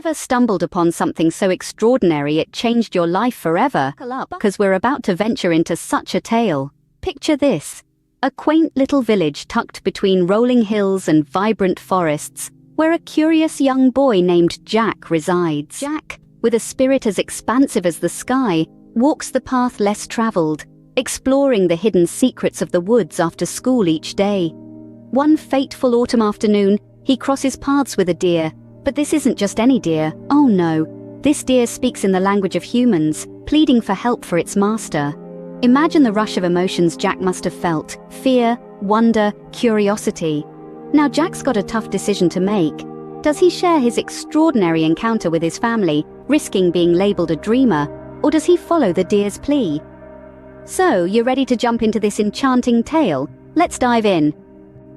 Ever stumbled upon something so extraordinary it changed your life forever? Buckle up, because we're about to venture into such a tale. Picture this: a quaint little village tucked between rolling hills and vibrant forests, where a curious young boy named Jack resides. Jack, with a spirit as expansive as the sky, walks the path less traveled, exploring the hidden secrets of the woods after school each day. One fateful autumn afternoon, he crosses paths with a deer. But this isn't just any deer. Oh no, this deer speaks in the language of humans, pleading for help for its master. Imagine the rush of emotions Jack must have felt: fear, wonder, curiosity. Now Jack's got a tough decision to make. Does he share his extraordinary encounter with his family, risking being labeled a dreamer, or does he follow the deer's plea? So, you're ready to jump into this enchanting tale? Let's dive in.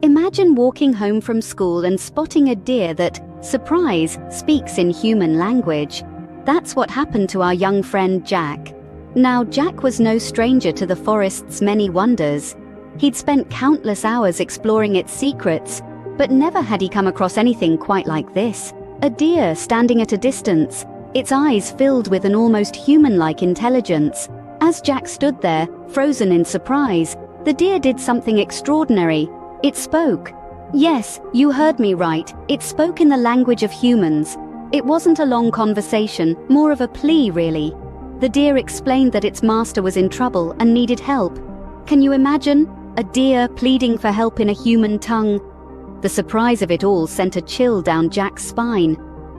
Imagine walking home from school and spotting a deer that, surprise, speaks in human language. That's what happened to our young friend Jack. Now, Jack was no stranger to the forest's many wonders. He'd spent countless hours exploring its secrets, but never had he come across anything quite like this. A deer standing at a distance, its eyes filled with an almost human-like intelligence. As Jack stood there, frozen in surprise, the deer did something extraordinary. It spoke. Yes, you heard me right. It spoke in the language of humans. It wasn't a long conversation, more of a plea, really. The deer explained that its master was in trouble and needed help. Can you imagine? A deer pleading for help in a human tongue. The surprise of it all sent a chill down Jack's spine.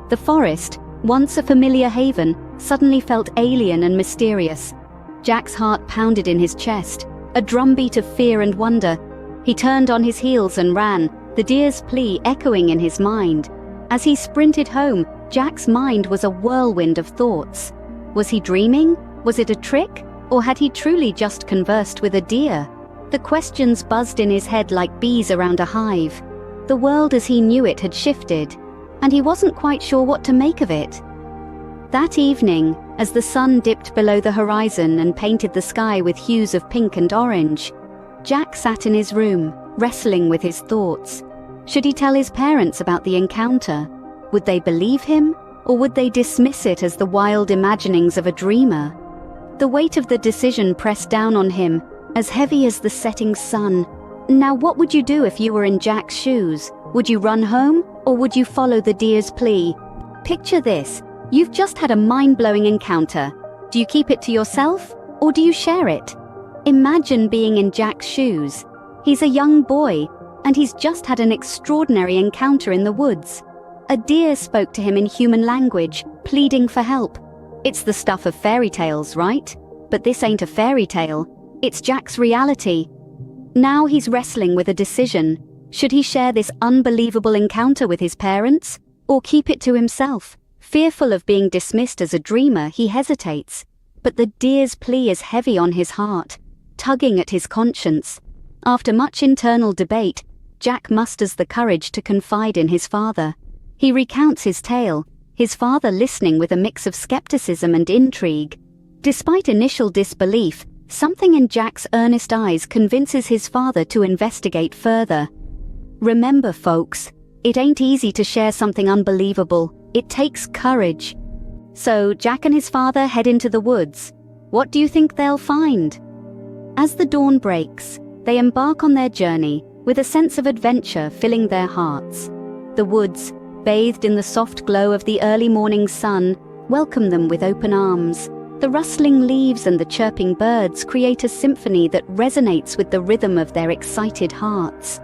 The forest, once a familiar haven, suddenly felt alien and mysterious. Jack's heart pounded in his chest, a drumbeat of fear and wonder. He turned on his heels and ran, the deer's plea echoing in his mind. As he sprinted home, Jack's mind was a whirlwind of thoughts. Was he dreaming? Was it a trick? Or had he truly just conversed with a deer? The questions buzzed in his head like bees around a hive. The world as he knew it had shifted, and he wasn't quite sure what to make of it. That evening, as the sun dipped below the horizon and painted the sky with hues of pink and orange, Jack sat in his room, wrestling with his thoughts. Should he tell his parents about the encounter? Would they believe him, or would they dismiss it as the wild imaginings of a dreamer? The weight of the decision pressed down on him, as heavy as the setting sun. Now, what would you do if you were in Jack's shoes? Would you run home, or would you follow the deer's plea? Picture this: you've just had a mind-blowing encounter. Do you keep it to yourself, or do you share it? Imagine being in Jack's shoes. He's a young boy, and he's just had an extraordinary encounter in the woods. A deer spoke to him in human language, pleading for help. It's the stuff of fairy tales, right? But this ain't a fairy tale. It's Jack's reality. Now he's wrestling with a decision. Should he share this unbelievable encounter with his parents, or keep it to himself? Fearful of being dismissed as a dreamer, he hesitates. But the deer's plea is heavy on his heart, tugging at his conscience. After much internal debate, Jack musters the courage to confide in his father. He recounts his tale, his father listening with a mix of skepticism and intrigue. Despite initial disbelief, something in Jack's earnest eyes convinces his father to investigate further. Remember, folks, it ain't easy to share something unbelievable. It takes courage. So Jack and his father head into the woods. What do you think they'll find? As the dawn breaks, they embark on their journey with a sense of adventure filling their hearts. The woods, bathed in the soft glow of the early morning sun, welcome them with open arms. The rustling leaves and the chirping birds create a symphony that resonates with the rhythm of their excited hearts.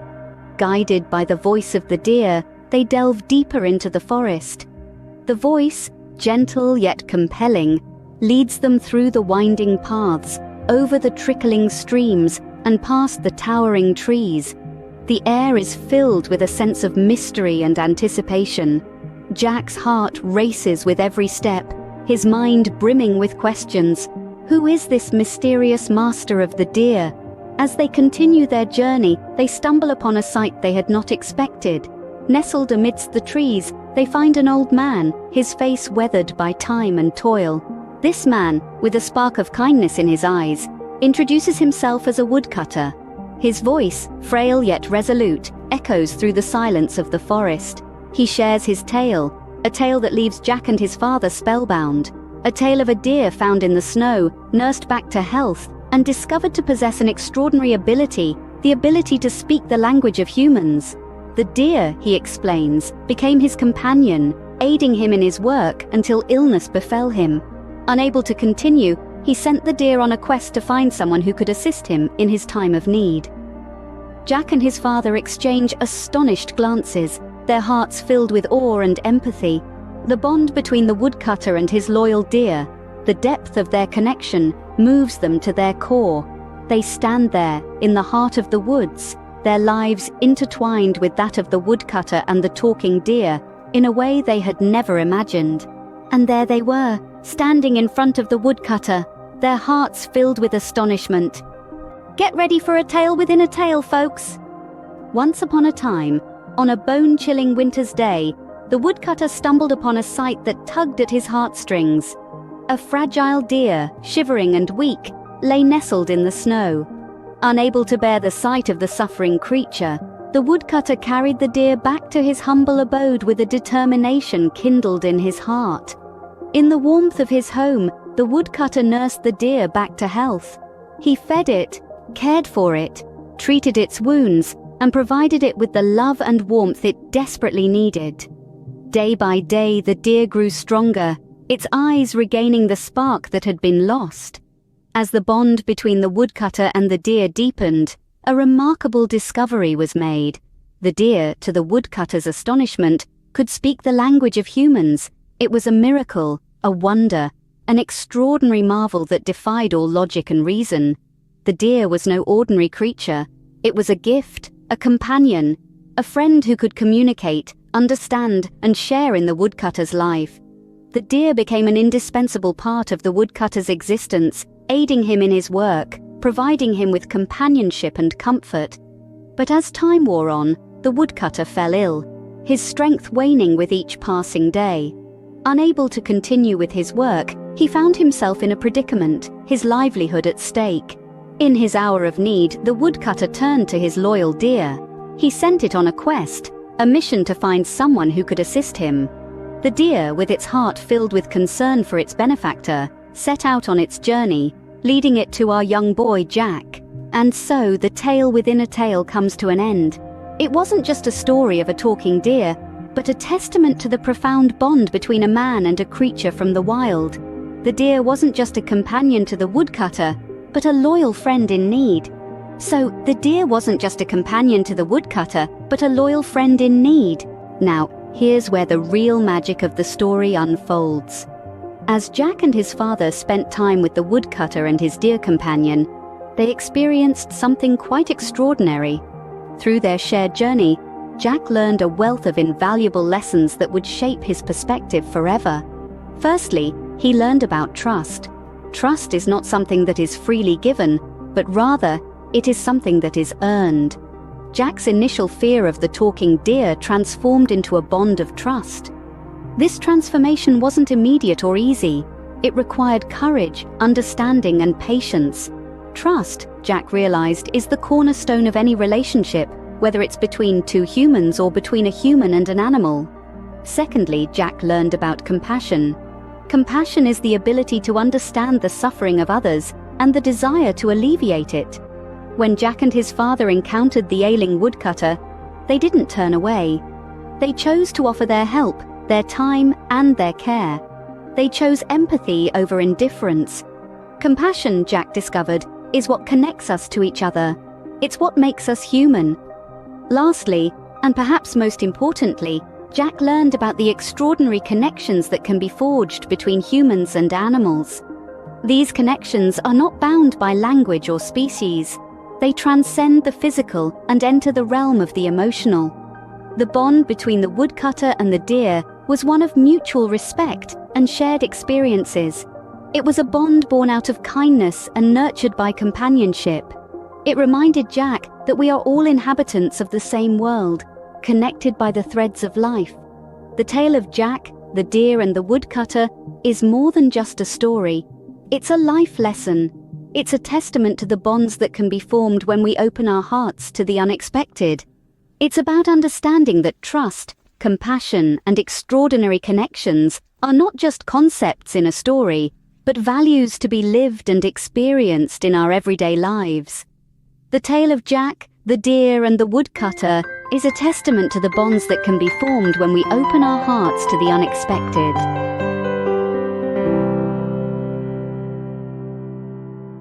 Guided by the voice of the deer, they delve deeper into the forest. The voice, gentle yet compelling, leads them through the winding paths, over the trickling streams, and past the towering trees. The air is filled with a sense of mystery and anticipation. Jack's heart races with every step, his mind brimming with questions. Who is this mysterious master of the deer? As they continue their journey, they stumble upon a sight they had not expected. Nestled amidst the trees, they find an old man, his face weathered by time and toil. This man, with a spark of kindness in his eyes, introduces himself as a woodcutter. His voice, frail yet resolute, echoes through the silence of the forest. He shares his tale, a tale that leaves Jack and his father spellbound. A tale of a deer found in the snow, nursed back to health, and discovered to possess an extraordinary ability, the ability to speak the language of humans. The deer, he explains, became his companion, aiding him in his work until illness befell him. Unable to continue, he sent the deer on a quest to find someone who could assist him in his time of need. Jack and his father exchange astonished glances, their hearts filled with awe and empathy. The bond between the woodcutter and his loyal deer, the depth of their connection, moves them to their core. They stand there, in the heart of the woods, their lives intertwined with that of the woodcutter and the talking deer, in a way they had never imagined. And there they were, standing in front of the woodcutter, their hearts filled with astonishment. Get ready for a tale within a tale, folks! Once upon a time, on a bone-chilling winter's day, the woodcutter stumbled upon a sight that tugged at his heartstrings. A fragile deer, shivering and weak, lay nestled in the snow. Unable to bear the sight of the suffering creature, the woodcutter carried the deer back to his humble abode with a determination kindled in his heart. In the warmth of his home, the woodcutter nursed the deer back to health. He fed it, cared for it, treated its wounds, and provided it with the love and warmth it desperately needed. Day by day, the deer grew stronger, its eyes regaining the spark that had been lost. As the bond between the woodcutter and the deer deepened, a remarkable discovery was made. The deer, to the woodcutter's astonishment, could speak the language of humans. It was a miracle, a wonder, an extraordinary marvel that defied all logic and reason. The deer was no ordinary creature. It was a gift, a companion, a friend who could communicate, understand, and share in the woodcutter's life. The deer became an indispensable part of the woodcutter's existence, aiding him in his work, providing him with companionship and comfort. But as time wore on, the woodcutter fell ill, his strength waning with each passing day. Unable to continue with his work, he found himself in a predicament, his livelihood at stake. In his hour of need, the woodcutter turned to his loyal deer. He sent it on a quest, a mission to find someone who could assist him. The deer, with its heart filled with concern for its benefactor, set out on its journey, leading it to our young boy Jack. And so the tale within a tale comes to an end. It wasn't just a story of a talking deer, but a testament to the profound bond between a man and a creature from the wild. The deer wasn't just a companion to the woodcutter, but a loyal friend in need. So the deer wasn't just a companion to the woodcutter, but a loyal friend in need. Now, here's where the real magic of the story unfolds. As Jack and his father spent time with the woodcutter and his deer companion, they experienced something quite extraordinary. Through their shared journey, Jack learned a wealth of invaluable lessons that would shape his perspective forever. Firstly, he learned about trust. Trust is not something that is freely given, but rather, it is something that is earned. Jack's initial fear of the talking deer transformed into a bond of trust. This transformation wasn't immediate or easy. It required courage, understanding, and patience. Trust, Jack realized, is the cornerstone of any relationship, whether it's between two humans or between a human and an animal. Secondly, Jack learned about compassion. Compassion is the ability to understand the suffering of others and the desire to alleviate it. When Jack and his father encountered the ailing woodcutter, they didn't turn away. They chose to offer their help, their time, and their care. They chose empathy over indifference. Compassion, Jack discovered, is what connects us to each other. It's what makes us human. Lastly, and perhaps most importantly, Jack learned about the extraordinary connections that can be forged between humans and animals. These connections are not bound by language or species. They transcend the physical and enter the realm of the emotional. The bond between the woodcutter and the deer was one of mutual respect and shared experiences. It was a bond born out of kindness and nurtured by companionship. It reminded Jack that we are all inhabitants of the same world, connected by the threads of life. The tale of Jack, the deer, and the woodcutter is more than just a story. It's a life lesson. It's a testament to the bonds that can be formed when we open our hearts to the unexpected. It's about understanding that trust, compassion, and extraordinary connections are not just concepts in a story, but values to be lived and experienced in our everyday lives. The tale of Jack, the deer, and the woodcutter is a testament to the bonds that can be formed when we open our hearts to the unexpected.